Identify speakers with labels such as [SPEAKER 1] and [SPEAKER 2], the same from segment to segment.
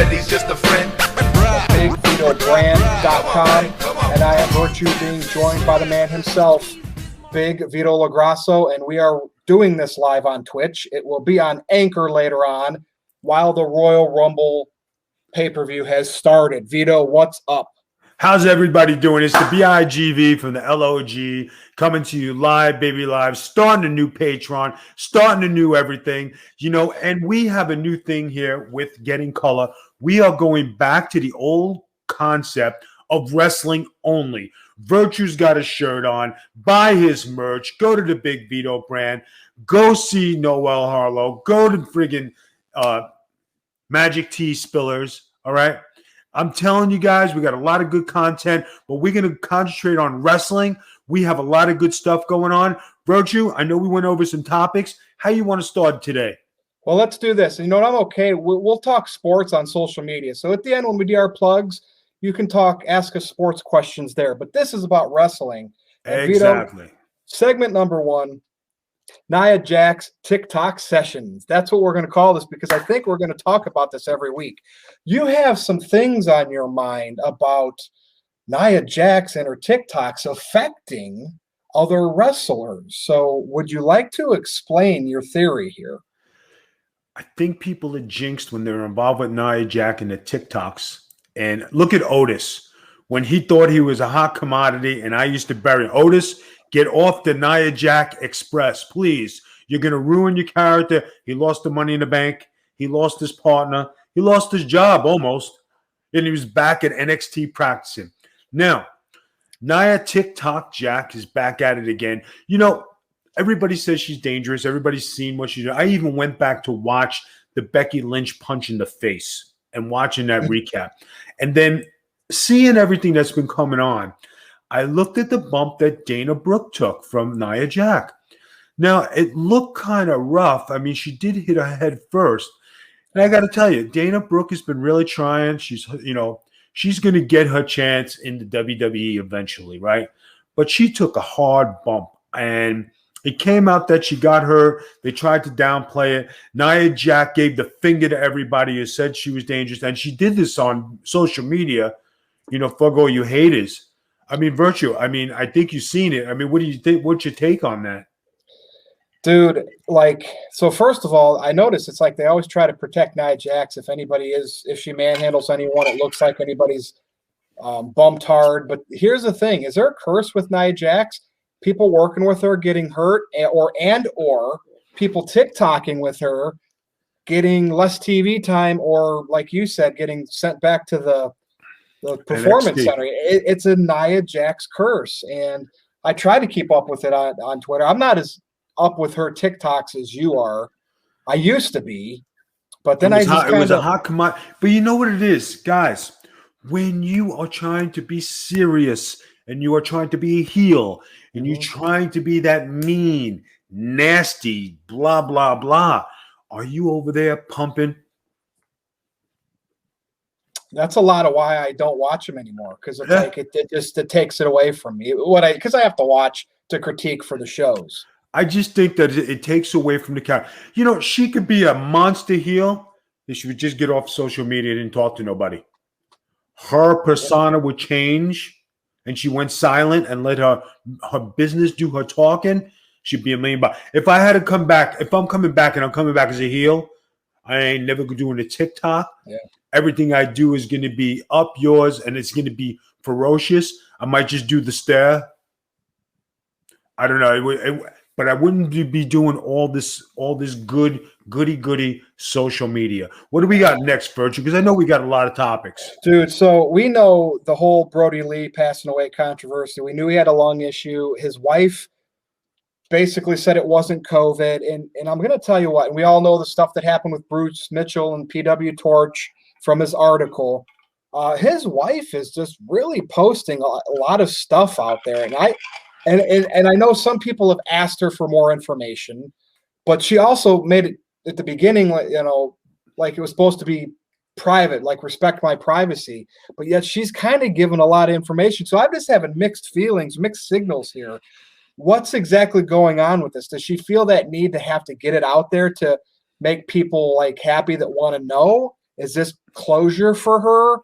[SPEAKER 1] said he's just a friend.
[SPEAKER 2] BigVitoBrand.com, and I am Virtue, being joined by the man himself, Big Vito LaGrasso, and we are doing this live on Twitch. It will be on Anchor later on while the Royal Rumble pay-per-view has started. Vito, what's up?
[SPEAKER 3] How's everybody doing? It's the BIGV from the LOG coming to you live, baby live, starting a new Patreon, starting a new everything, and we have a new thing here with Getting Color. We are going back to the old concept of wrestling only. Virtue's got a shirt on, buy his merch, go to the Big Vito brand, go see Noel Harlow, go to friggin' Magic Tea Spillers, all right? I'm telling you guys, we got a lot of good content, but we're going to concentrate on wrestling. We have a lot of good stuff going on. Virtue, I know we went over some topics. How you want to start today?
[SPEAKER 2] Well, let's do this. You know what? I'm okay. We'll talk sports on social media. So at the end, when we do our plugs, you can ask us sports questions there. But this is about wrestling. And
[SPEAKER 3] exactly.
[SPEAKER 2] Vito, segment number 1, Nia Jax TikTok sessions. That's what we're going to call this, because I think we're going to talk about this every week. You have some things on your mind about Nia Jax and her TikToks affecting other wrestlers. So would you like to explain your theory here?
[SPEAKER 3] I think people are jinxed when they're involved with Nia Jax and the TikToks. And look at Otis. When he thought he was a hot commodity, and I used to bury him. Otis, get off the Nia Jax Express, please. You're going to ruin your character. He lost the Money in the Bank. He lost his partner. He lost his job almost. And he was back at NXT practicing. Now, Nia TikTok Jack is back at it again. Everybody says she's dangerous. Everybody's seen what she did. I even went back to watch the Becky Lynch punch in the face and watching that recap. And then seeing everything that's been coming on, I looked at the bump that Dana Brooke took from Nia Jax. Now, it looked kind of rough. I mean, she did hit her head first. And I got to tell you, Dana Brooke has been really trying. She's going to get her chance in the WWE eventually, right? But she took a hard bump. And it came out that she got hurt. They tried to downplay it. Nia Jax gave the finger to everybody who said she was dangerous. And she did this on social media, fuck all you haters. I mean, Virtue, I think you've seen it. I mean, what do you think? What's your take on that?
[SPEAKER 2] Dude, so first of all, I noticed it's like they always try to protect Nia Jax. If she manhandles anyone, it looks like anybody's bumped hard. But here's the thing. Is there a curse with Nia Jax? People working with her getting hurt, or people TikToking with her getting less TV time, or like you said, getting sent back to the performance
[SPEAKER 3] NXT.
[SPEAKER 2] center. It's a Nia Jax curse, and I try to keep up with it on Twitter. I'm not as up with her TikToks as you are. I used to be, but then it was
[SPEAKER 3] a hot commodity. But you know what it is, guys? When you are trying to be serious and you are trying to be a heel and you're trying to be that mean, nasty, blah, blah, blah, are you over there pumping?
[SPEAKER 2] That's a lot of why I don't watch them anymore, because it's like it takes it away from me. Because I have to watch to critique for the shows.
[SPEAKER 3] I just think that it takes away from the character. She could be a monster heel if she would just get off social media and didn't talk to nobody. Her persona would change, and she went silent and let her business do her talking. She'd be $1 million. If I had to come back, if I'm coming back and I'm coming back as a heel, I ain't never doing a TikTok.
[SPEAKER 2] Yeah.
[SPEAKER 3] Everything I do is going to be up yours, and it's going to be ferocious. I might just do the stare. I don't know, but I wouldn't be doing all this goody social media. What do we got next, Virtue? Because I know we got a lot of topics,
[SPEAKER 2] dude. So we know the whole Brody Lee passing away controversy. We knew he had a lung issue. His wife basically said it wasn't COVID, and I'm going to tell you what. And we all know the stuff that happened with Bruce Mitchell and PW Torch from his article. His wife is just really posting a lot of stuff out there, and I know some people have asked her for more information, but she also made it at the beginning, like it was supposed to be private, like respect my privacy, but yet she's kind of given a lot of information. So I'm just having mixed feelings, mixed signals here. What's exactly going on with this? Does she feel that need to have to get it out there to make people happy that want to know? Is this closure for her?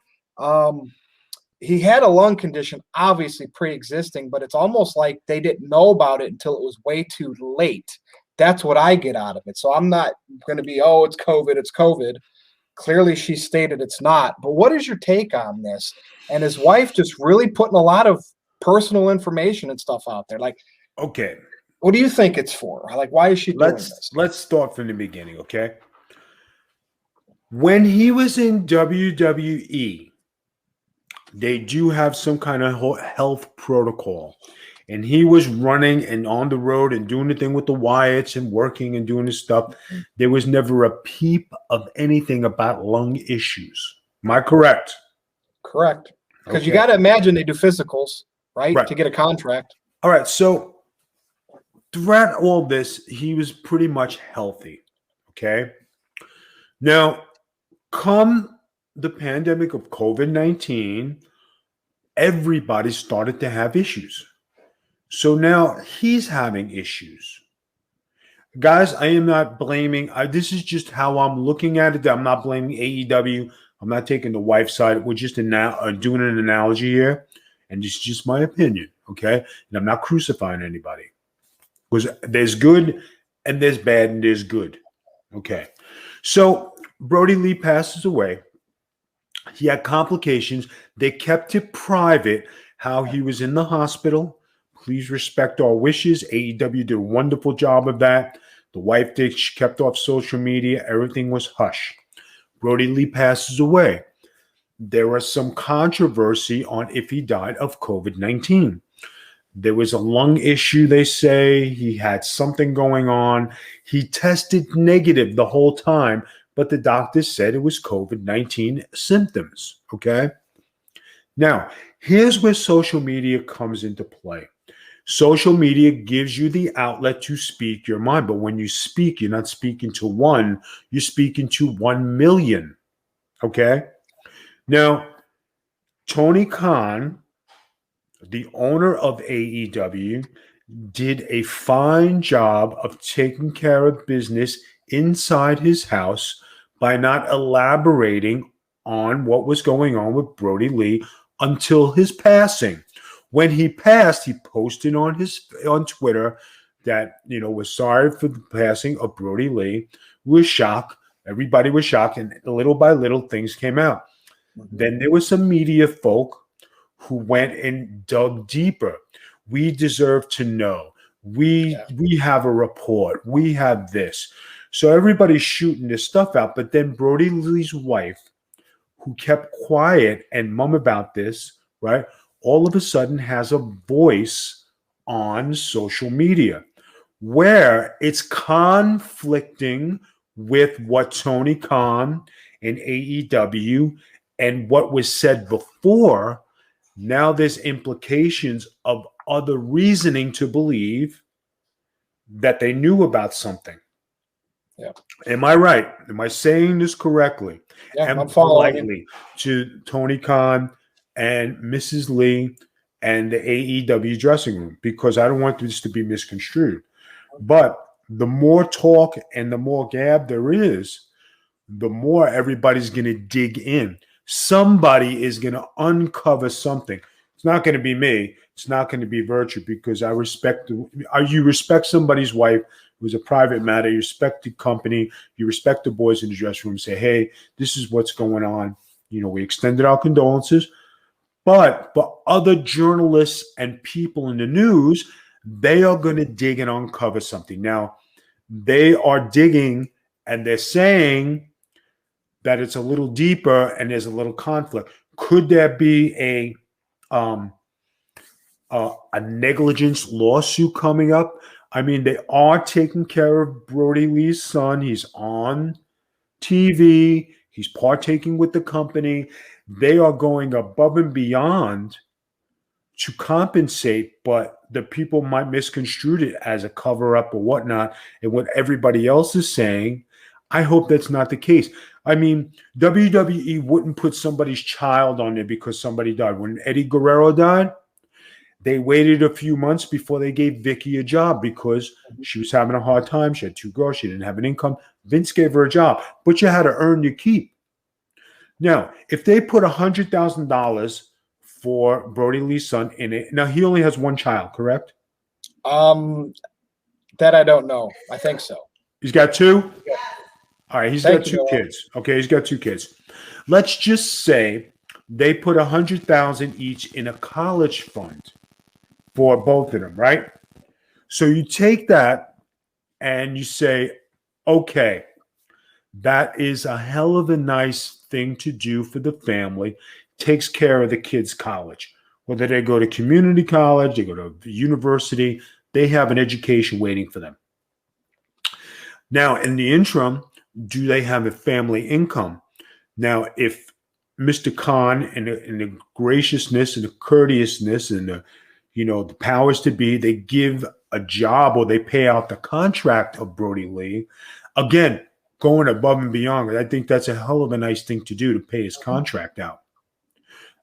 [SPEAKER 2] He had a lung condition, obviously pre-existing, but it's almost like they didn't know about it until it was way too late. That's what I get out of it. So I'm not going to be, oh, it's COVID, it's COVID. Clearly, she stated it's not. But what is your take on this? And his wife just really putting a lot of personal information and stuff out there. Like,
[SPEAKER 3] Okay,
[SPEAKER 2] what do you think it's for? Like, why is she doing this?
[SPEAKER 3] let's start from the beginning, okay? When he was in WWE, they do have some kind of health protocol. And he was running and on the road and doing the thing with the Wyatts and working and doing his stuff. There was never a peep of anything about lung issues. Am I correct?
[SPEAKER 2] Correct. Because you
[SPEAKER 3] Okay.
[SPEAKER 2] got to imagine they do physicals, right?
[SPEAKER 3] Right.
[SPEAKER 2] To get a contract.
[SPEAKER 3] All right. So throughout all this, he was pretty much healthy. Okay. Now, come the pandemic of COVID-19, everybody started to have issues. So now he's having issues. Guys, I am not blaming. This is just how I'm looking at it. I'm not blaming AEW. I'm not taking the wife side. We're just doing an analogy here. And it's just my opinion, okay? And I'm not crucifying anybody. Because there's good and there's bad and there's good. Okay. So Brody Lee passes away. He had complications. They kept it private how he was in the hospital. Please respect our wishes. AEW did a wonderful job of that. The wife did. She kept off social media. Everything was hush. Brody Lee passes away. There was some controversy on if he died of COVID-19. There was a lung issue, they say. He had something going on. He tested negative the whole time, but the doctors said it was COVID-19 symptoms, okay? Now, here's where social media comes into play. Social media gives you the outlet to speak your mind, but when you speak, you're not speaking to one, you're speaking to 1 million, okay? Now, Tony Khan, the owner of AEW, did a fine job of taking care of business inside his house by not elaborating on what was going on with Brody Lee until his passing. When he passed, he posted on Twitter that, was sorry for the passing of Brody Lee. We were shocked. Everybody was shocked, and little by little things came out. Mm-hmm. Then there was some media folk who went and dug deeper. We deserve to know. We have a report. We have this. So everybody's shooting this stuff out. But then Brody Lee's wife, who kept quiet and mum about this, right, all of a sudden has a voice on social media where it's conflicting with what Tony Khan and AEW and what was said before. Now there's implications of other reasoning to believe that they knew about something.
[SPEAKER 2] Yeah.
[SPEAKER 3] Am I right? Am I saying this correctly?
[SPEAKER 2] Yeah,
[SPEAKER 3] and
[SPEAKER 2] I'm following
[SPEAKER 3] politely to Tony Khan and Mrs. Lee and the AEW dressing room, because I don't want this to be misconstrued. But the more talk and the more gab there is, the more everybody's going to dig in. Somebody is going to uncover something. It's not going to be me. It's not going to be Virtue, because I respect you respect somebody's wife. It was a private matter. You respect the company. You respect the boys in the dressing room. Say, hey, this is what's going on. We extended our condolences. But for other journalists and people in the news, they are going to dig and uncover something. Now, they are digging and they're saying that it's a little deeper and there's a little conflict. Could there be a negligence lawsuit coming up? I mean, they are taking care of Brody Lee's son. He's on TV. He's partaking with the company. They are going above and beyond to compensate, but the people might misconstrue it as a cover-up or whatnot, and what everybody else is saying. I hope that's not the case. I mean, WWE wouldn't put somebody's child on there because somebody died. When Eddie Guerrero died, they waited a few months before they gave Vicky a job because she was having a hard time. She had 2 girls. She didn't have an income. Vince gave her a job, but you had to earn your keep. Now, if they put $100,000 for Brody Lee's son in it, now he only has one child, correct?
[SPEAKER 2] That I don't know. I think so.
[SPEAKER 3] He's got two?
[SPEAKER 2] Yeah.
[SPEAKER 3] All right, he's
[SPEAKER 2] Thank
[SPEAKER 3] got
[SPEAKER 2] you,
[SPEAKER 3] two
[SPEAKER 2] Noah.
[SPEAKER 3] kids. Okay, he's got two kids. Let's just say they put 100,000 each in a college fund for both of them, right? So you take that and you say, okay, that is a hell of a nice thing to do for the family. Takes care of the kids' college. Whether they go to community college, they go to the university, they have an education waiting for them. Now, in the interim, do they have a family income? Now, if Mr. Khan and the graciousness and the courteousness and the powers to be, they give a job or they pay out the contract of Brody Lee, again, going above and beyond. I think that's a hell of a nice thing to do, to pay his contract out.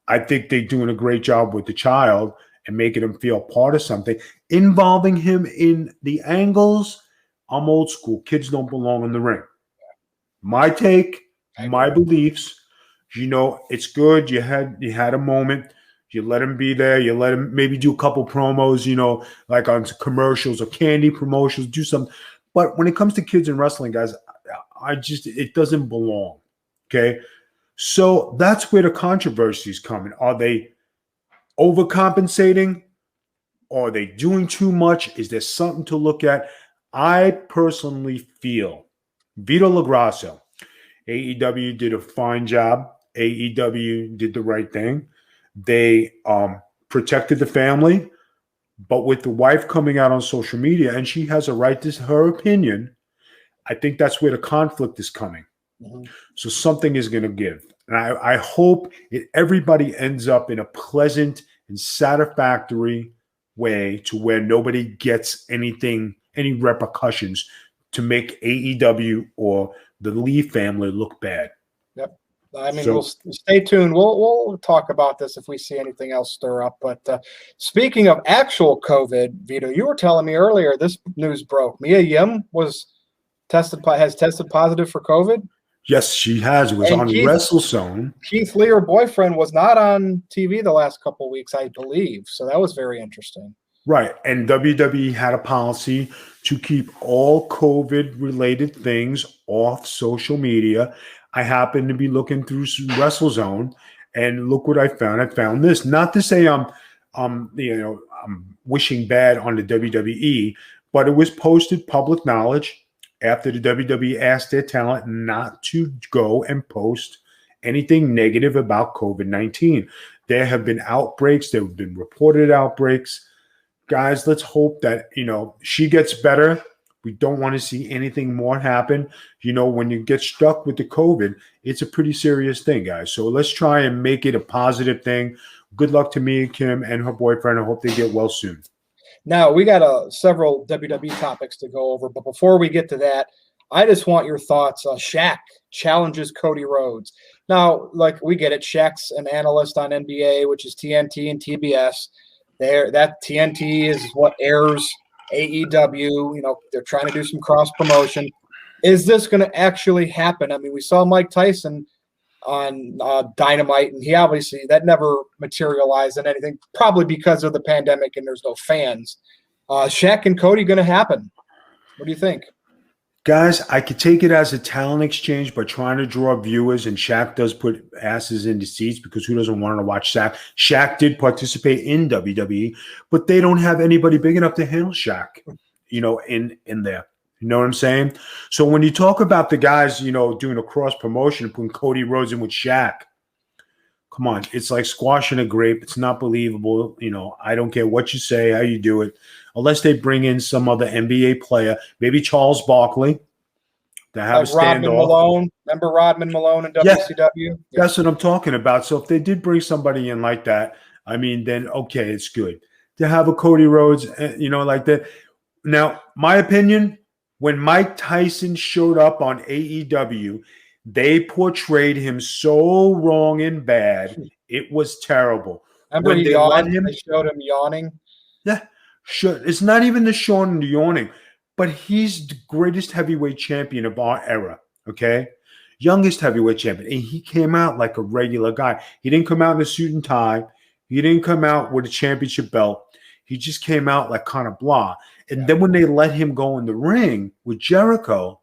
[SPEAKER 3] I think they're doing a great job with the child and making him feel part of something, involving him in the angles. I'm old school. Kids don't belong in the ring. My take, my beliefs. It's good. You had a moment. You let him be there. You let him maybe do a couple promos, like on commercials or candy promotions, do something. But when it comes to kids in wrestling, guys, it doesn't belong. Okay. So that's where the controversy is coming. Are they overcompensating? Are they doing too much? Is there something to look at? I personally feel Vito LaGrasso, AEW did a fine job. AEW did the right thing. They protected the family, but with the wife coming out on social media, and she has a right to her opinion, I think that's where the conflict is coming. Mm-hmm. So something is going to give. And I hope everybody ends up in a pleasant and satisfactory way to where nobody gets any repercussions to make AEW or the Lee family look bad.
[SPEAKER 2] Yep. I mean, we'll stay tuned. We'll talk about this if we see anything else stir up. But speaking of actual COVID, Vito, you were telling me earlier this news broke. Mia Yim has tested positive for COVID.
[SPEAKER 3] Yes, she has. It was on WrestleZone.
[SPEAKER 2] Keith Lee, her boyfriend, was not on TV the last couple of weeks, I believe. So that was very interesting.
[SPEAKER 3] Right. And WWE had a policy to keep all COVID-related things off social media. I happened to be looking through WrestleZone, and look what I found. I found this. Not to say I'm wishing bad on the WWE, but it was posted public knowledge after the WWE asked their talent not to go and post anything negative about COVID-19. There have been outbreaks. There have been reported outbreaks. Guys, let's hope that, she gets better. We don't want to see anything more happen. When you get struck with the COVID, it's a pretty serious thing, guys. So let's try and make it a positive thing. Good luck to Mia Kim and her boyfriend. I hope they get well soon.
[SPEAKER 2] Now, we got several WWE topics to go over, but before we get to that, I just want your thoughts. Shaq challenges Cody Rhodes. Now, we get it. Shaq's an analyst on NBA, which is TNT and TBS. That TNT is what airs AEW. They're trying to do some cross promotion. Is this going to actually happen? I mean, we saw Mike Tyson on Dynamite, and he obviously that never materialized in anything, probably because of the pandemic and there's no fans. Shaq and Cody going to happen? What do you think?
[SPEAKER 3] Guys, I could take it as a talent exchange by trying to draw viewers, and Shaq does put asses in the seats because who doesn't want to watch Shaq? Shaq did participate in WWE, but they don't have anybody big enough to handle Shaq, in there. You know what I'm saying? So when you talk about the guys, doing a cross promotion and putting Cody Rhodes in with Shaq, come on, it's like squashing a grape. It's not believable. I don't care what you say, how you do it, unless they bring in some other NBA player, maybe Charles Barkley, to have a standoff.
[SPEAKER 2] Rodman Malone. Remember Rodman Malone in WCW?
[SPEAKER 3] Yeah, that's what I'm talking about. So if they did bring somebody in like that, I mean, then okay, it's good to have a Cody Rhodes, like that. Now, my opinion, when Mike Tyson showed up on AEW, they portrayed him so wrong and bad. It was terrible.
[SPEAKER 2] Remember when they showed him yawning?
[SPEAKER 3] Yeah, sure. It's not even the Sean and the yawning, but he's the greatest heavyweight champion of our era, okay? youngest heavyweight champion. And he came out like a regular guy. He didn't come out in a suit and tie. He didn't come out with a championship belt. He just came out like kind of blah. And then when they let him go in the ring with Jericho,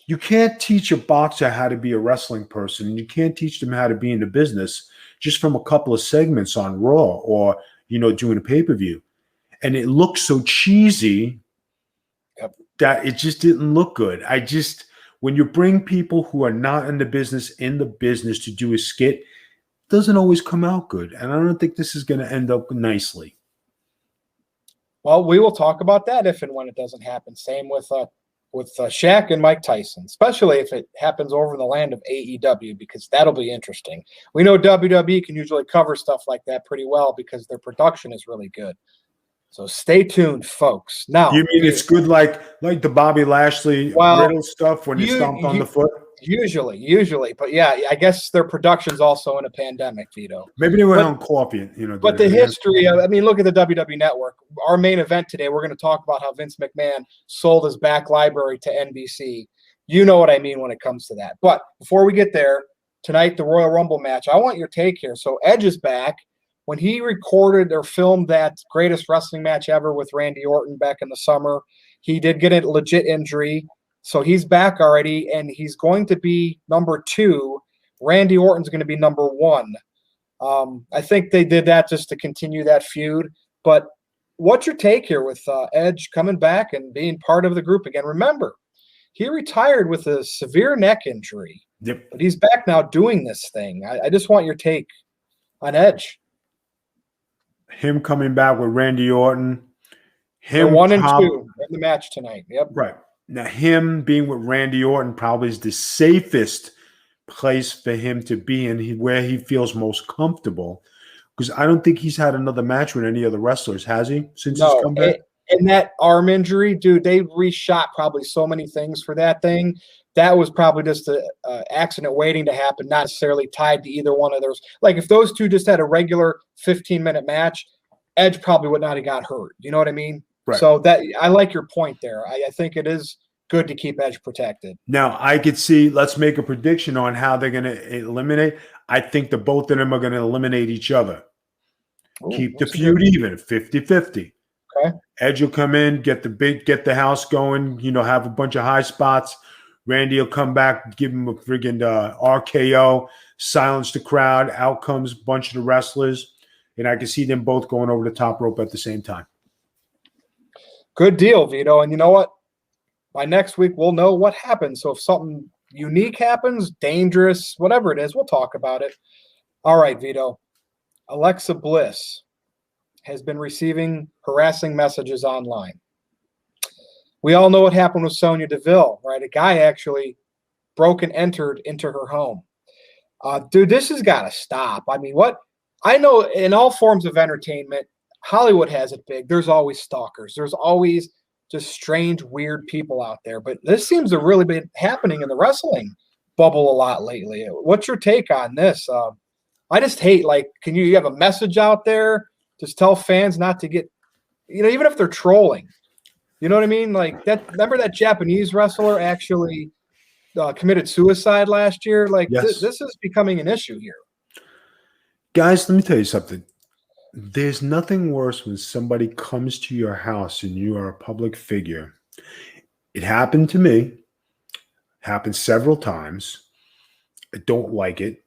[SPEAKER 3] you can't teach a boxer how to be a wrestling person. You can't teach them how to be in the business just from a couple of segments on Raw or, doing a pay-per-view. And it looked so cheesy that it just didn't look good. When you bring people who are not in the business to do a skit, it doesn't always come out good. And I don't think this is going to end up nicely.
[SPEAKER 2] Well, we will talk about that if and when it doesn't happen. Same with Shaq and Mike Tyson, especially if it happens over in the land of AEW, because that'll be interesting. We know WWE can usually cover stuff like that pretty well because their production is really good. So stay tuned, folks. Now,
[SPEAKER 3] you mean it's good like the Bobby Lashley Riddle stuff when he stomped on the foot?
[SPEAKER 2] Usually, but yeah, I guess their production's also in a pandemic, Vito.
[SPEAKER 3] Maybe they went on coffee,
[SPEAKER 2] But the history of, look at the WWE Network. Our main event today, we're going to talk about how Vince McMahon sold his back library to NBC. You know what I mean when it comes to that. But before we get there, tonight, the Royal Rumble match, I want your take here. So Edge is back. When he recorded or filmed that greatest wrestling match ever with Randy Orton back in the summer, he did get a legit injury. So he's back already, and he's going to be number 2. Randy Orton's going to be number 1. I think they did that just to continue that feud. But what's your take here with Edge coming back and being part of the group again? Remember, he retired with a severe neck injury.
[SPEAKER 3] Yep.
[SPEAKER 2] But he's back now doing this thing. I just want your take on Edge.
[SPEAKER 3] Him coming back with Randy Orton.
[SPEAKER 2] Him 1 and 2 in the match tonight. Yep.
[SPEAKER 3] Right. Now, him being with Randy Orton probably is the safest place for him to be in, where he feels most comfortable. Because I don't think he's had another match with any other wrestlers, has he? Since he's come back?
[SPEAKER 2] And that arm injury, dude, they reshot probably so many things for that thing. That was probably just an accident waiting to happen, not necessarily tied to either one of those. Like, if those two just had a regular 15-minute match, Edge probably would not have got hurt. You know what I mean?
[SPEAKER 3] Right.
[SPEAKER 2] So that I like your point there. I think it is good to keep Edge protected.
[SPEAKER 3] Now, I could see, let's make a prediction on how they're going to eliminate. I think the both of them are going to eliminate each other.
[SPEAKER 2] Ooh,
[SPEAKER 3] keep the feud even, 50-50.
[SPEAKER 2] Okay.
[SPEAKER 3] Edge will come in, get the house going, have a bunch of high spots. Randy will come back, give him a friggin' RKO, silence the crowd. Out comes a bunch of the wrestlers. And I can see them both going over the top rope at the same time.
[SPEAKER 2] Good deal, Vito. And you know what? By next week, we'll know what happens. So if something unique happens, dangerous, whatever it is, we'll talk about it. All right, Vito. Alexa Bliss has been receiving harassing messages online. We all know what happened with Sonya Deville, right? A guy actually broke and entered into her home. Dude, this has got to stop. What? I know in all forms of entertainment, Hollywood has it big. There's always stalkers. There's always just strange, weird people out there. But this seems to really be happening in the wrestling bubble a lot lately. What's your take on this? I just hate, can you have a message out there? Just tell fans not to get, even if they're trolling. You know what I mean? Remember that Japanese wrestler actually committed suicide last year?
[SPEAKER 3] Yes.
[SPEAKER 2] This is becoming an issue here.
[SPEAKER 3] Guys, let me tell you something. There's nothing worse when somebody comes to your house and you are a public figure. It happened to me. Happened several times. I don't like it.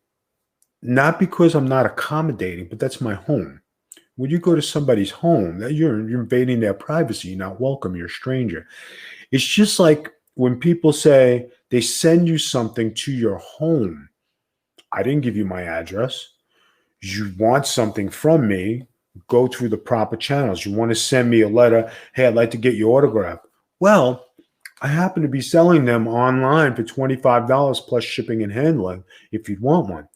[SPEAKER 3] Not because I'm not accommodating, but that's my home. When you go to somebody's home, you're invading their privacy. You're not welcome. You're a stranger. It's just like when people say they send you something to your home. I didn't give you my address. You want something from me, go through the proper channels. You want to send me a letter, hey, I'd like to get your autograph. Well, I happen to be selling them online for $25 plus shipping and handling if you'd want one.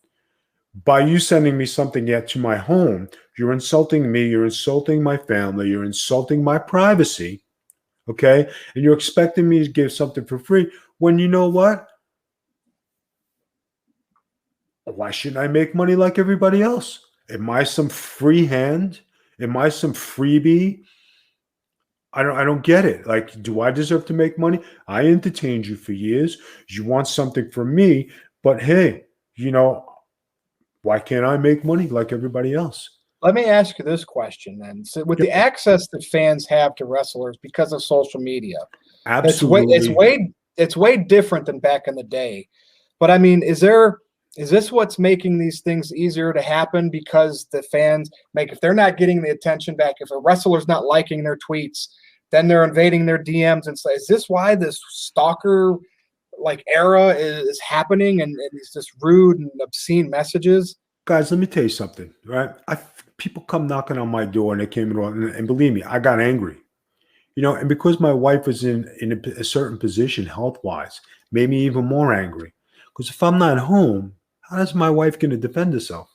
[SPEAKER 3] By you sending me something yet to my home, you're insulting me, you're insulting my family, you're insulting my privacy, okay? And you're expecting me to give something for free when you know what? Why shouldn't I make money like everybody else? Am I some free hand? Am I some freebie? I don't get it. Like, do I deserve to make money? I entertained you for years. You want something from me, but hey, why can't I make money like everybody else?
[SPEAKER 2] Let me ask you this question then. So with the
[SPEAKER 3] Yeah,
[SPEAKER 2] access that fans have to wrestlers because of social media, it's way it's
[SPEAKER 3] absolutely.
[SPEAKER 2] way it's way different than back in the day. But I mean, is this what's making these things easier to happen because the fans make if they're not getting the attention back, if a wrestler's not liking their tweets, then they're invading their DMs and say, is this why this stalker like era is happening and these just rude and obscene messages?
[SPEAKER 3] Guys, let me tell you something, right? People come knocking on my door and they came in, and believe me, I got angry. And because my wife was in a certain position health wise, made me even more angry. Because if I'm not home, how is my wife going to defend herself?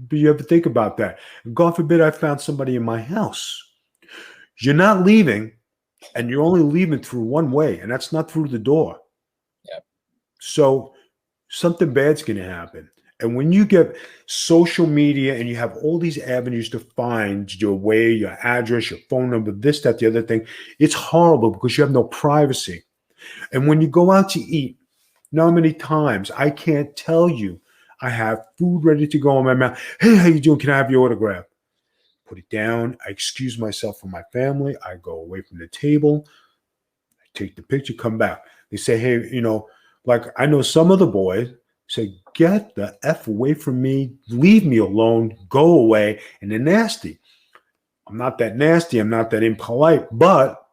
[SPEAKER 3] Do you ever think about that? God forbid I found somebody in my house. You're not leaving, and you're only leaving through one way, and that's not through the door.
[SPEAKER 2] Yep.
[SPEAKER 3] So something bad's going to happen. And when you get social media and you have all these avenues to find your way, your address, your phone number, this, that, the other thing, it's horrible because you have no privacy. And when you go out to eat, know how many times I can't tell you I have food ready to go in my mouth. Hey, how you doing? Can I have your autograph? Put it down. I excuse myself from my family. I go away from the table. I take the picture, come back. They say, hey, like I know some of the boys say, get the F away from me. Leave me alone. Go away. And they're nasty. I'm not that nasty. I'm not that impolite, but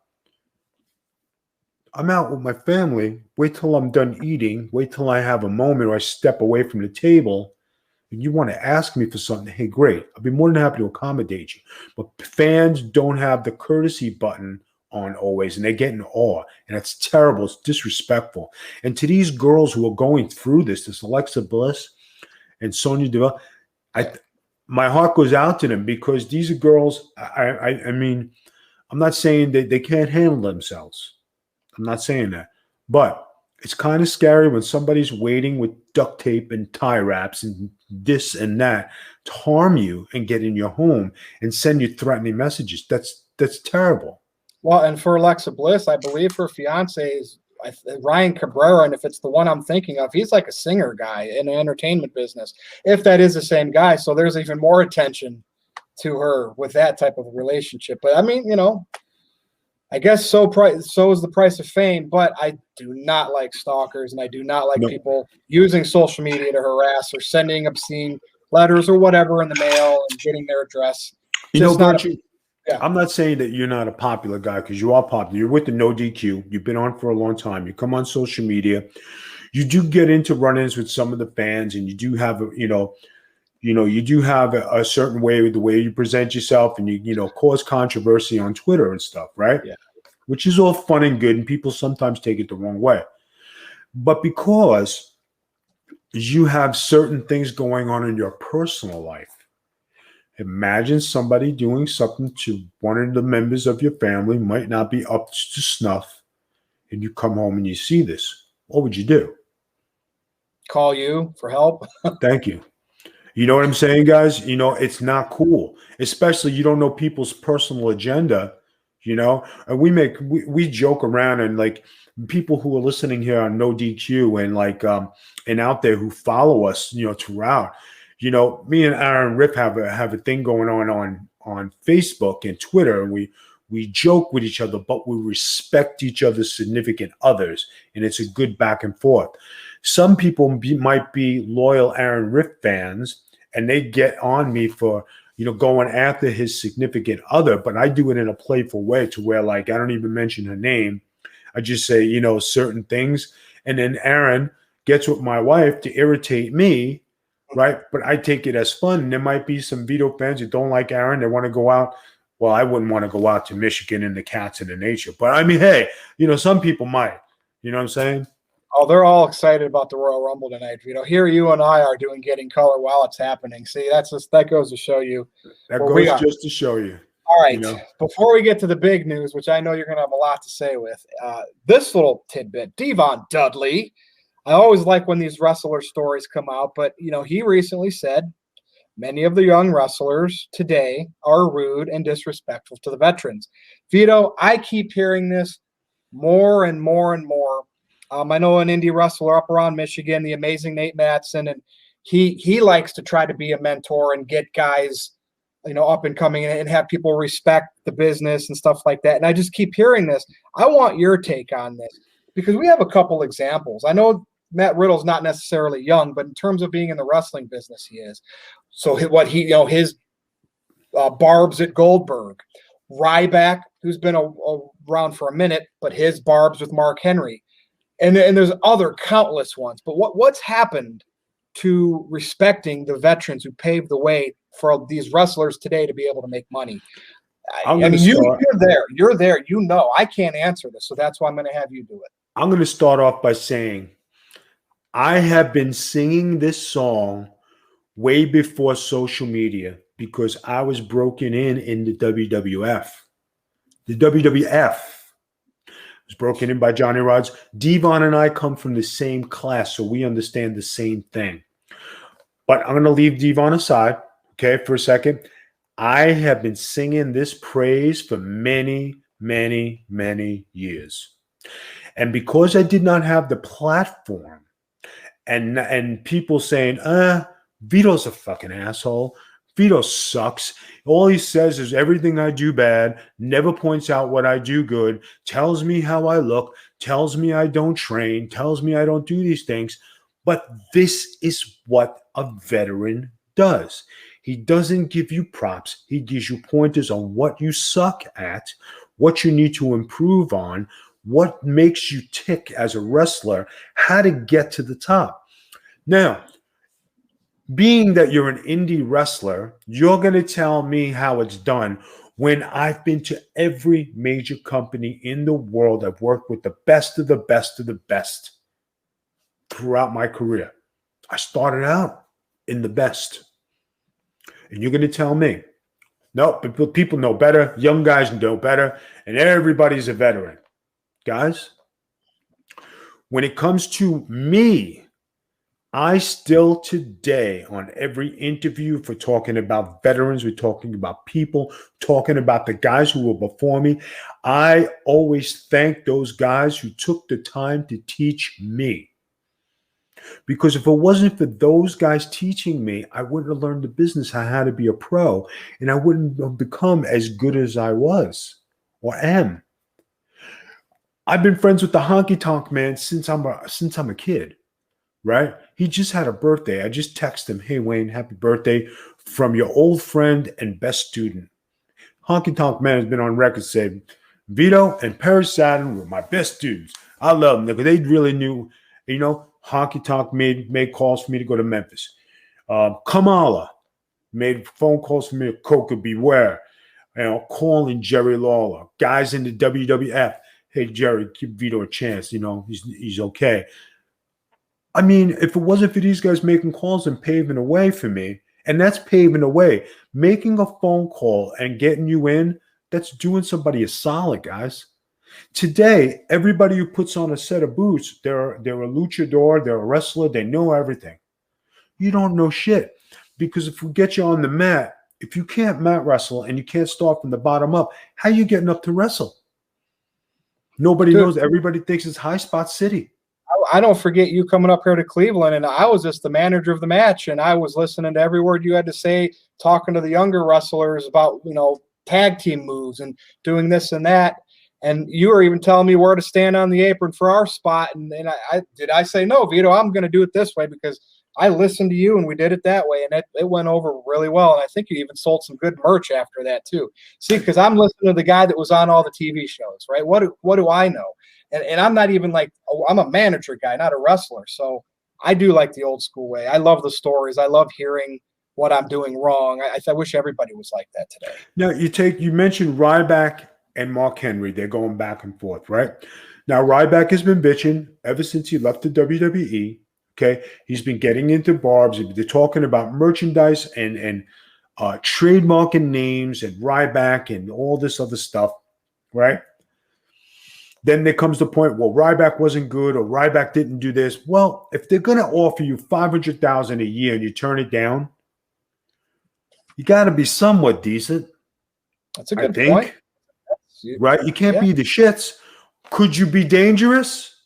[SPEAKER 3] I'm out with my family. Wait till I'm done eating. Wait till I have a moment or I step away from the table. And you want to ask me for something, hey, great. I'll be more than happy to accommodate you. But fans don't have the courtesy button on always, and they get in awe. And it's terrible. It's disrespectful. And to these girls who are going through this Alexa Bliss and Sonya Deville, my heart goes out to them because these are girls. I mean, I'm not saying that they can't handle themselves. I'm not saying that. But it's kind of scary when somebody's waiting with duct tape and tie wraps and this and that to harm you and get in your home and send you threatening messages. That's terrible.
[SPEAKER 2] Well, and for Alexa Bliss, I believe her fiance is Ryan Cabrera, and if it's the one I'm thinking of, he's like a singer guy in the entertainment business. If that is the same guy, so there's even more attention to her with that type of relationship. But I mean, I guess so is the price of fame, but I do not like stalkers, and I do not like people using social media to harass or sending obscene letters or whatever in the mail and getting their address.
[SPEAKER 3] Virtue,
[SPEAKER 2] Yeah.
[SPEAKER 3] I'm not saying that you're not a popular guy because you are popular. You're with the No DQ. You've been on for a long time. You come on social media. You do get into run-ins with some of the fans, and you do have you do have a certain way with the way you present yourself, and you cause controversy on Twitter and stuff, right?
[SPEAKER 2] Yeah.
[SPEAKER 3] Which is all fun and good, and people sometimes take it the wrong way. But because you have certain things going on in your personal life, imagine somebody doing something to one of the members of your family might not be up to snuff, and you come home and you see this. What would you do?
[SPEAKER 2] Call you for help.
[SPEAKER 3] Thank you. You know what I'm saying, guys? It's not cool, especially you don't know people's personal agenda, and we joke around, and like people who are listening here on No DQ and like and out there who follow us, throughout, me and Aaron Riff have a thing going on Facebook and Twitter, and we joke with each other, but we respect each other's significant others, and it's a good back and forth. Some people might be loyal Aaron Riff fans, and they get on me for going after his significant other, but I do it in a playful way to where like I don't even mention her name. I just say certain things, and then Aaron gets with my wife to irritate me, right? But I take it as fun. And there might be some Vito fans that don't like Aaron. They want to go out. Well, I wouldn't want to go out to Michigan and the cats and the nature, but I mean, hey, some people might. You know what I'm saying?
[SPEAKER 2] Oh, they're all excited about the Royal Rumble tonight. Here you and I are doing Getting Color while it's happening. See, that goes to show you.
[SPEAKER 3] That goes just to show you.
[SPEAKER 2] All right. Before we get to the big news, which I know you're going to have a lot to say with, this little tidbit, Devon Dudley. I always like when these wrestler stories come out, but he recently said many of the young wrestlers today are rude and disrespectful to the veterans. Vito, I keep hearing this more and more and more. I know an indie wrestler up around Michigan, the amazing Nate Matson, and he likes to try to be a mentor and get guys, up and coming and have people respect the business and stuff like that. And I just keep hearing this. I want your take on this because we have a couple examples. I know Matt Riddle's not necessarily young, but in terms of being in the wrestling business, he is. So his barbs at Goldberg, Ryback, who's been around for a minute, but his barbs with Mark Henry, and there's other countless ones. But what's happened to respecting the veterans who paved the way for these wrestlers today to be able to make money? You're there. I can't answer this, so that's why I'm going to have you do it.
[SPEAKER 3] I'm going to start off by saying I have been singing this song way before social media because I was broken in the WWF. The WWF was broken in by Johnny Rods. Devon and I come from the same class, so we understand the same thing. But I'm going to leave Devon aside, okay, for a second. I have been singing this praise for many, many, many years. And because I did not have the platform and people saying, Vito's a fucking asshole. Vito sucks. All he says is everything I do bad, never points out what I do good, tells me how I look, tells me I don't train, tells me I don't do these things. But this is what a veteran does. He doesn't give you props. He gives you pointers on what you suck at, what you need to improve on, what makes you tick as a wrestler, how to get to the top. Now, being that you're an indie wrestler, you're going to tell me how it's done when I've been to every major company in the world. I've worked with the best of the best of the best throughout my career. I started out in the best. And you're going to tell me, no, people know better, young guys know better, and everybody's a veteran. Guys, when it comes to me, I still today on every interview for talking about veterans, we're talking about people, talking about the guys who were before me. I always thank those guys who took the time to teach me. Because if it wasn't for those guys teaching me, I wouldn't have learned the business, how to be a pro, and I wouldn't have become as good as I was or am. I've been friends with the Honky Tonk Man since I'm a kid. Right? He just had a birthday. I just texted him, hey, Wayne, happy birthday from your old friend and best student. Honky Tonk Man has been on record saying, Vito and Perry Saturn were my best students. I love them because they really knew, Honky Tonk made calls for me to go to Memphis. Kamala made phone calls for me to Coca Beware. Calling Jerry Lawler. Guys in the WWF. Hey, Jerry, give Vito a chance. He's okay. I mean, if it wasn't for these guys making calls and paving a way for me, and that's paving a way, making a phone call and getting you in, that's doing somebody a solid, guys. Today, everybody who puts on a set of boots, they're a luchador, they're a wrestler, they know everything. You don't know shit. Because if we get you on the mat, if you can't mat wrestle and you can't start from the bottom up, how are you getting up to wrestle? Nobody knows. Everybody thinks it's High Spot City.
[SPEAKER 2] I don't forget you coming up here to Cleveland, and I was just the manager of the match, and I was listening to every word you had to say, talking to the younger wrestlers about, tag team moves and doing this and that. And you were even telling me where to stand on the apron for our spot. And I say, no, Vito, I'm going to do it this way because I listened to you and we did it that way. And it went over really well. And I think you even sold some good merch after that too. See, because I'm listening to the guy that was on all the TV shows, right? What do I know? And I'm not even I'm a manager guy, not a wrestler. So I do like the old school way. I love the stories. I love hearing what I'm doing wrong. I wish everybody was like that today.
[SPEAKER 3] Now, you mentioned Ryback and Mark Henry. They're going back and forth, right? Now, Ryback has been bitching ever since he left the WWE. Okay, he's been getting into barbs. They're talking about merchandise and trademarking names and Ryback and all this other stuff, right? Then there comes the point, well, Ryback wasn't good or Ryback didn't do this. Well, if they're going to offer you $500,000 a year and you turn it down, You got to be somewhat decent.
[SPEAKER 2] That's a good point.
[SPEAKER 3] Right? You can't be the shits. Could you be dangerous?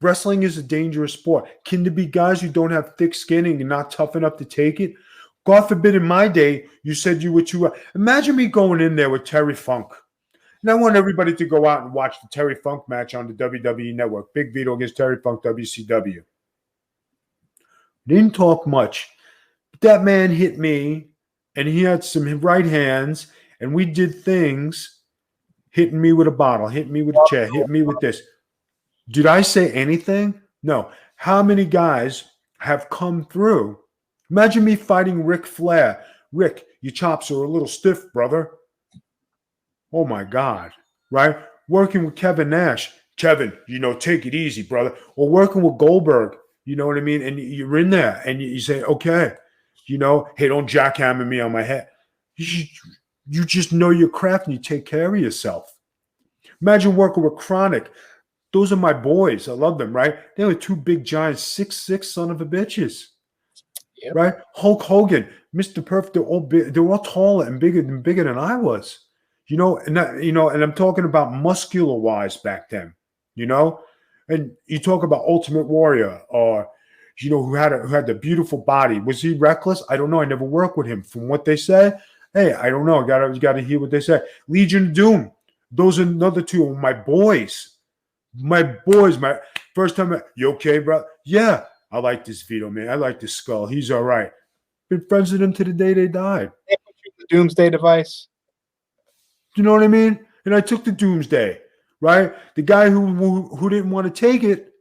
[SPEAKER 3] Wrestling is a dangerous sport. Can there be guys who don't have thick skin and you're not tough enough to take it? God forbid, in my day, you said you were too. Imagine me going in there with Terry Funk. And I want everybody to go out and watch the Terry Funk match on the WWE Network. Big Vito against Terry Funk, WCW. Didn't talk much. But that man hit me, and he had some right hands, and we did things, hitting me with a bottle, hitting me with a chair, hitting me with this. Did I say anything? No. How many guys have come through? Imagine me fighting Ric Flair. Rick, your chops are a little stiff, brother. Oh, my God. Right? Working with Kevin Nash. Kevin, take it easy, brother. Or working with Goldberg. You know what I mean? And you're in there and you say, okay, hey, don't jackhammer me on my head. You just know your craft and you take care of yourself. Imagine working with Chronic. Those are my boys. I love them, right? They were two big giants, 6'6" son of a bitches. Yep. Right? Hulk Hogan, Mr. Perfect, they're all taller and bigger than I was. And I'm talking about muscular wise back then, and you talk about Ultimate Warrior or, who had the beautiful body. Was he reckless? I don't know. I never worked with him. From what they say, hey, I don't know. You got to hear what they say. Legion of Doom. Those are another two of my boys. My first time. You okay, bro? Yeah. I like this Vito, man. I like this Skull. He's all right. Been friends with him to the day they died.
[SPEAKER 2] They put you in the Doomsday device.
[SPEAKER 3] You know what I mean? And I took the Doomsday, right? The guy who didn't want to take it,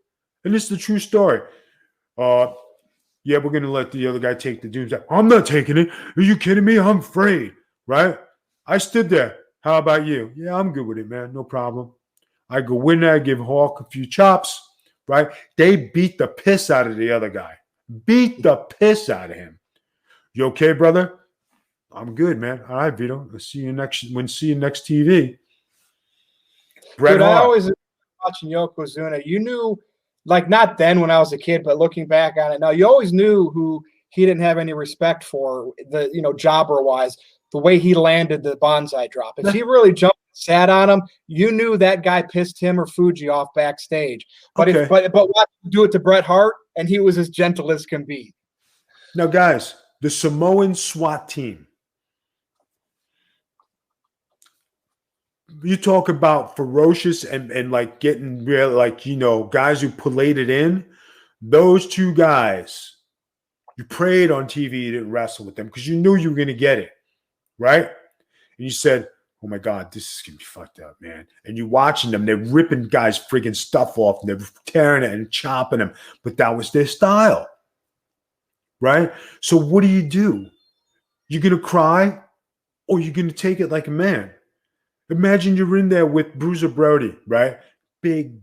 [SPEAKER 3] and this is the true story. Yeah, we're going to let the other guy take the Doomsday. I'm not taking it. Are you kidding me? I'm afraid, right? I stood there. How about you? Yeah, I'm good with it, man. No problem. I go in there, give Hawk a few chops, right? They beat the piss out of the other guy. Beat the piss out of him. You okay, brother? I'm good, man. All right, Vito. See you next TV.
[SPEAKER 2] Dude, I always watching Yokozuna. You knew, like, not then when I was a kid, but looking back on it now, you always knew who he didn't have any respect for, jobber wise, the way he landed the bonsai drop. If he really jumped and sat on him, you knew that guy pissed him or Fuji off backstage. But watch him do it to Bret Hart, and he was as gentle as can be.
[SPEAKER 3] Now, guys, the Samoan SWAT team. You talk about ferocious and like getting real, like, guys who played it in. Those two guys, you prayed on TV you didn't wrestle with them because you knew you were going to get it, right? And you said, oh my God, this is going to be fucked up, man. And you're watching them. They're ripping guys' friggin' stuff off and they're tearing it and chopping them. But that was their style, right? So what do? You're going to cry or you're going to take it like a man? Imagine you're in there with Bruiser Brody, right? Big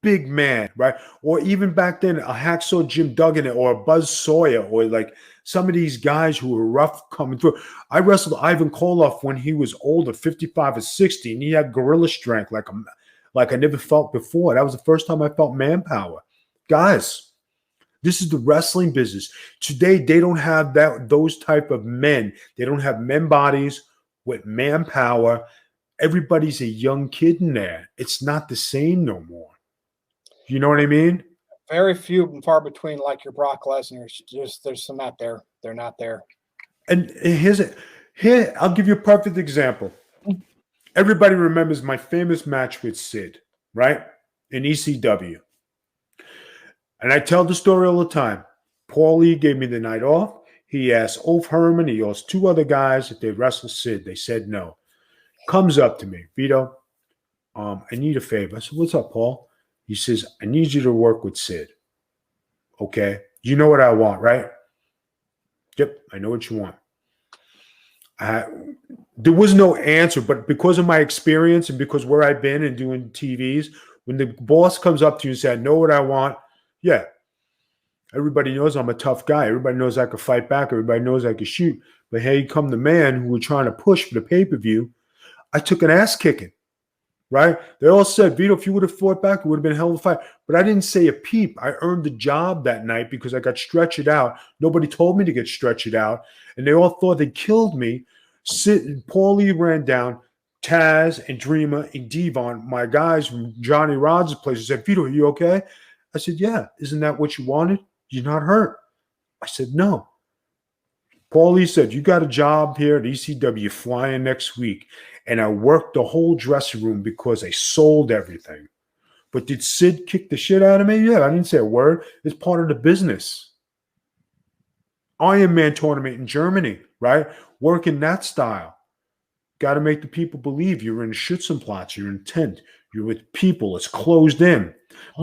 [SPEAKER 3] man, right? Or even back then, a Hacksaw Jim Duggan or a Buzz Sawyer or like some of these guys who were rough coming through. I wrestled Ivan Koloff when he was older, 55 or 60, and he had gorilla strength like I never felt before. That was the first time I felt manpower. Guys, this is the wrestling business. Today, they don't have those type of men. They don't have men bodies with manpower. Everybody's a young kid in there. It's not the same no more. You know what I mean?
[SPEAKER 2] Very few and far between, like your Brock Lesnar. There's some not there. They're not there.
[SPEAKER 3] And here, I'll give you a perfect example. Everybody remembers my famous match with Sid, right? In ECW. And I tell the story all the time. Paul Lee gave me the night off. He asked Ulf Herman, he asked two other guys if they'd wrestle Sid. They said no. Comes up to me, Vito, I need a favor. I said, what's up, Paul? He says, I need you to work with Sid. Okay. You know what I want, right? Yep, I know what you want. There was no answer, but because of my experience and because where I've been and doing TVs, when the boss comes up to you and says, I know what I want, yeah. Everybody knows I'm a tough guy. Everybody knows I can fight back. Everybody knows I can shoot. But here come the man who were trying to push for the pay-per-view. I took an ass kicking, right? They all said, Vito, if you would have fought back, it would have been a hell of a fight. But I didn't say a peep. I earned the job that night because I got stretched out. Nobody told me to get stretched out. And they all thought they killed me. Paulie ran down. Taz and Dreamer and Devon, my guys from Johnny Rod's place, said, Vito, are you okay? I said, yeah. Isn't that what you wanted? You're not hurt. I said, no. Paulie said, you got a job here at ECW flying next week. And I worked the whole dressing room because I sold everything. But did Sid kick the shit out of me? Yeah, I didn't say a word. It's part of the business. Iron Man tournament in Germany, right? Working that style. Got to make the people believe you're in Schützenplatz, you're in tent, you're with people, it's closed in.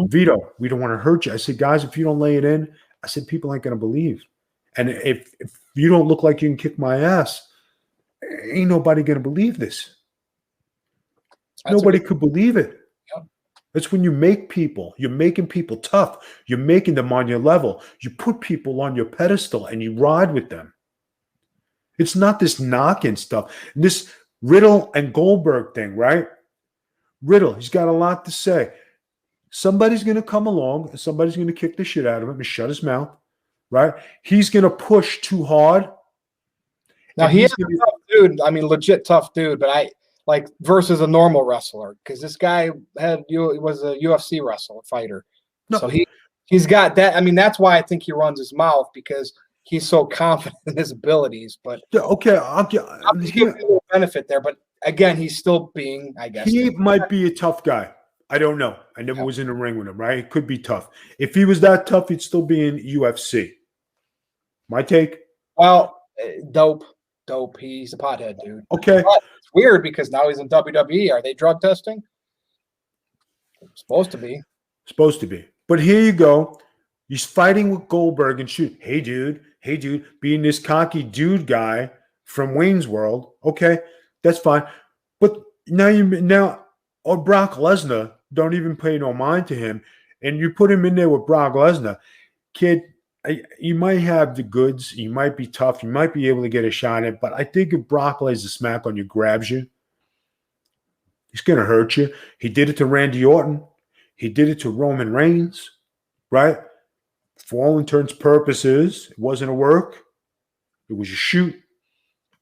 [SPEAKER 3] Vito, we don't want to hurt you. I said, guys, if you don't lay it in, I said, people ain't going to believe. And if you don't look like you can kick my ass, ain't nobody going to believe this. Nobody could believe it.
[SPEAKER 2] Yep.
[SPEAKER 3] That's when you make people, you're making people tough. You're making them on your level. You put people on your pedestal and you ride with them. It's not this knocking stuff. This Riddle and Goldberg thing, right? Riddle, he's got a lot to say. Somebody's going to come along and somebody's going to kick the shit out of him and shut his mouth, right? He's going to push too hard.
[SPEAKER 2] Now, he is a tough dude. I mean, legit tough dude, but I like versus a normal wrestler because this guy was a UFC wrestler fighter. No. So he's got that. I mean, that's why I think he runs his mouth because he's so confident in his abilities. But
[SPEAKER 3] okay,
[SPEAKER 2] I'll give him a little benefit there. But again, he's still being, I guess.
[SPEAKER 3] He might be a tough guy. I don't know. I never was in the ring with him, right? It could be tough. If he was that tough, he'd still be in UFC. My take?
[SPEAKER 2] Well, dope. He's a pothead, dude.
[SPEAKER 3] Okay.
[SPEAKER 2] But it's weird because now he's in WWE. Are they drug testing? Supposed to be.
[SPEAKER 3] Supposed to be. But here you go. He's fighting with Goldberg and shoot. Hey, dude, being this cocky dude guy from Wayne's World. Okay, that's fine. But now Brock Lesnar, don't even pay no mind to him. And you put him in there with Brock Lesnar. Kid, you might have the goods. You might be tough. You might be able to get a shot at it. But I think if Brock lays a smack on you, grabs you, he's going to hurt you. He did it to Randy Orton. He did it to Roman Reigns, right? For all intents and purposes, it wasn't a work. It was a shoot.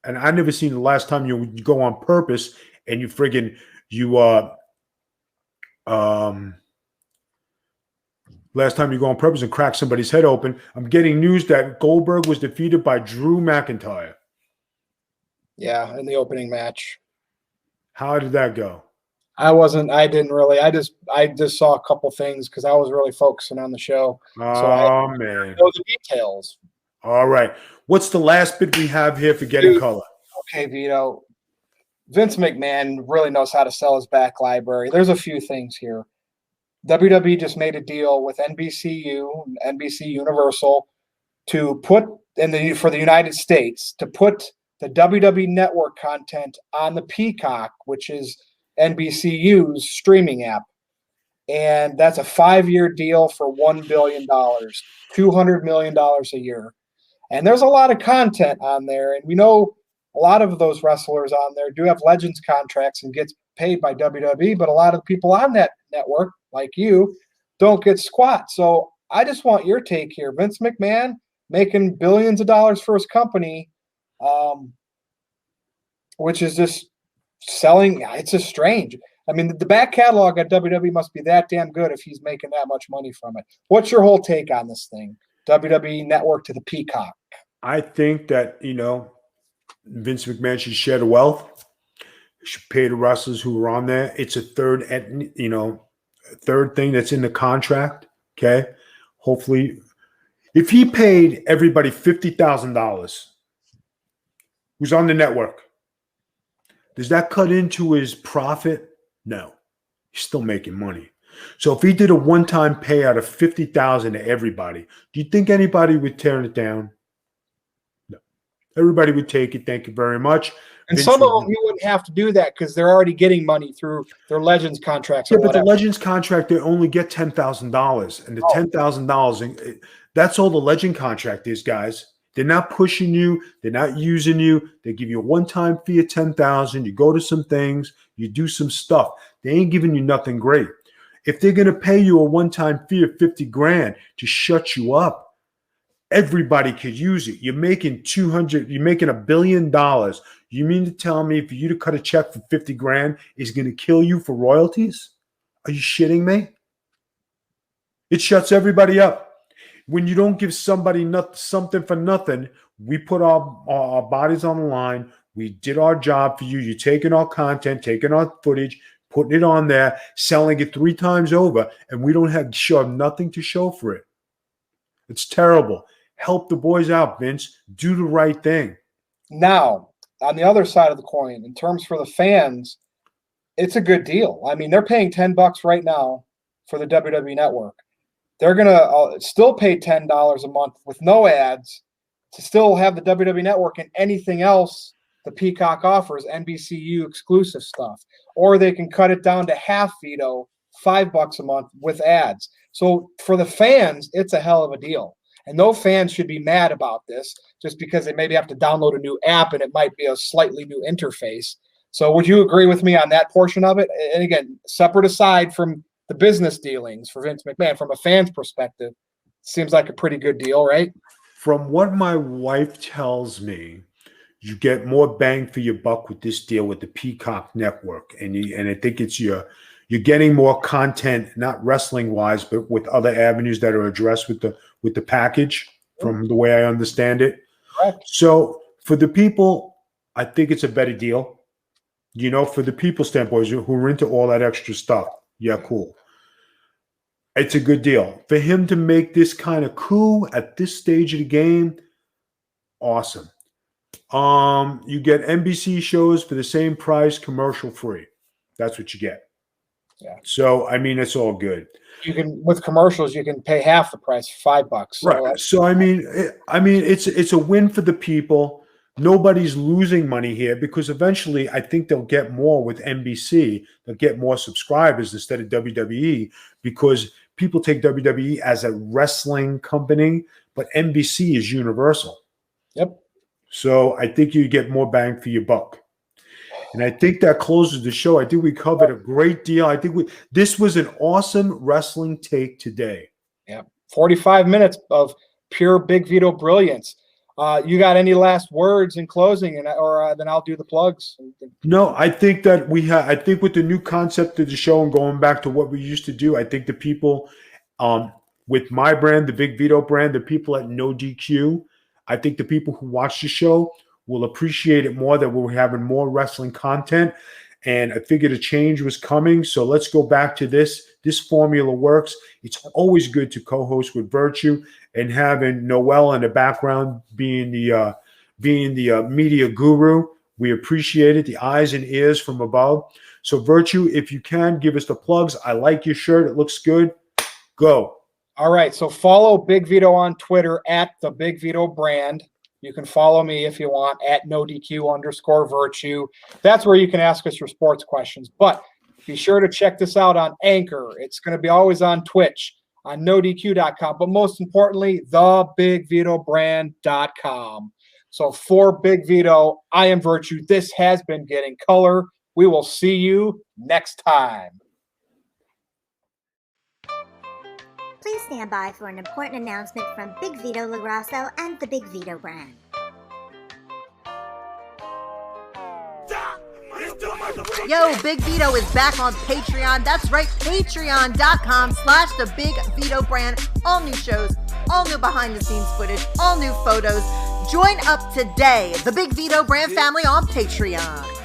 [SPEAKER 3] And I never seen the last time you go on purpose and last time you go on purpose and crack somebody's head open. I'm getting news that Goldberg was defeated by Drew McIntyre.
[SPEAKER 2] Yeah, in the opening match.
[SPEAKER 3] How did that go?
[SPEAKER 2] I just saw a couple things because I was really focusing on the show.
[SPEAKER 3] Man.
[SPEAKER 2] I know the details.
[SPEAKER 3] All right. What's the last bit we have here for Getting Color?
[SPEAKER 2] Okay, Vito. Vince McMahon really knows how to sell his back library. There's a few things here. WWE just made a deal with NBC Universal to put for the United States to put the WWE Network content on the Peacock, which is NBCU's streaming app. And that's a 5-year deal for $1 billion, $200 million a year. And there's a lot of content on there. And we know a lot of those wrestlers on there do have Legends contracts and gets paid by WWE, but a lot of people on that network, like you, don't get squat. So I just want your take here. Vince McMahon making billions of dollars for his company, which is just selling. It's just strange. I mean, the back catalog at WWE must be that damn good if he's making that much money from it. What's your whole take on this thing? WWE Network to the Peacock.
[SPEAKER 3] I think that, Vince McMahon should share the wealth. He should pay the wrestlers who are on there. It's a third thing that's in the contract. Okay. Hopefully, if he paid everybody $50,000 who's on the network, does that cut into his profit? No. He's still making money. So if he did a one-time payout of $50,000 to everybody, do you think anybody would turn it down? No. Everybody would take it. Thank you very much.
[SPEAKER 2] And some of them you wouldn't have to do that because they're already getting money through their Legends contracts.
[SPEAKER 3] Yeah, but the Legends contract, they only get $10,000. And the $10,000, that's all the Legend contract is, guys. They're not pushing you. They're not using you. They give you a one-time fee of $10,000. You go to some things. You do some stuff. They ain't giving you nothing great. If they're going to pay you a one-time fee of 50 grand to shut you up, everybody could use it. You're making $1 billion. You mean to tell me for you to cut a check for 50 grand is going to kill you for royalties? Are you shitting me? It shuts everybody up. When you don't give somebody something for nothing, we put our bodies on the line. We did our job for you. You're taking our content, taking our footage, putting it on there, selling it 3 times over, and we don't have nothing to show for it. It's terrible. Help the boys out, Vince. Do the right thing.
[SPEAKER 2] Now, on the other side of the coin, in terms for the fans, it's a good deal. I mean, they're paying $10 right now for the WWE Network. They're going to still pay $10 a month with no ads to still have the WWE Network and anything else the Peacock offers, NBCU exclusive stuff. Or they can cut it down to half, Vito, $5 a month with ads. So for the fans, it's a hell of a deal. And no fans should be mad about this just because they maybe have to download a new app and it might be a slightly new interface. So would you agree with me on that portion of it? And again, separate aside from the business dealings for Vince McMahon, from a fan's perspective, seems like a pretty good deal, right?
[SPEAKER 3] From what my wife tells me, you get more bang for your buck with this deal with the Peacock Network. And I think it's you're getting more content, not wrestling wise, but with other avenues that are addressed with the package, from the way I understand it.
[SPEAKER 2] Correct.
[SPEAKER 3] So for the people, I think it's a better deal. You know, for the people standpoint who are into all that extra stuff, yeah, cool. It's a good deal. For him to make this kind of coup at this stage of the game, awesome. You get NBC shows for the same price, commercial free. That's what you get.
[SPEAKER 2] Yeah.
[SPEAKER 3] So I mean, it's all good.
[SPEAKER 2] You can, with commercials, you can pay half the price, $5. So
[SPEAKER 3] right. So I mean, it's a win for the people. Nobody's losing money here because eventually I think they'll get more with NBC. They'll get more subscribers instead of WWE because people take WWE as a wrestling company, but NBC is universal.
[SPEAKER 2] Yep.
[SPEAKER 3] So I think you get more bang for your buck. And I think that closes the show. I think we covered a great deal. I think this was an awesome wrestling take today.
[SPEAKER 2] Yeah. 45 minutes of pure Big Vito brilliance. You got any last words in closing, or then I'll do the plugs.
[SPEAKER 3] No, I think that I think with the new concept of the show and going back to what we used to do, I think the people with my brand, the Big Vito brand, the people at No DQ, I think the people who watch the show will appreciate it more, that we're having more wrestling content. And I figured a change was coming. So let's go back to this. This formula works. It's always good to co-host with Virtue, and having Noel in the background being the media guru. We appreciate it. The eyes and ears from above. So Virtue, if you can, give us the plugs. I like your shirt. It looks good. Go.
[SPEAKER 2] All right. So follow Big Vito on Twitter at the Big Vito brand. You can follow me if you want at NoDQ_Virtue. That's where you can ask us your sports questions. But be sure to check this out on Anchor. It's going to be always on Twitch, on NoDQ.com. But most importantly, thebigvitobrand.com. So for Big Vito, I am Virtue. This has been Getting Color. We will see you next time.
[SPEAKER 1] Please stand by for an important announcement from Big Vito LaGrasso and the Big Vito brand.
[SPEAKER 4] Yo, Big Vito is back on Patreon. That's right, patreon.com/the Big Vito brand. All new shows, all new behind the scenes footage, all new photos. Join up today, the Big Vito brand family on Patreon.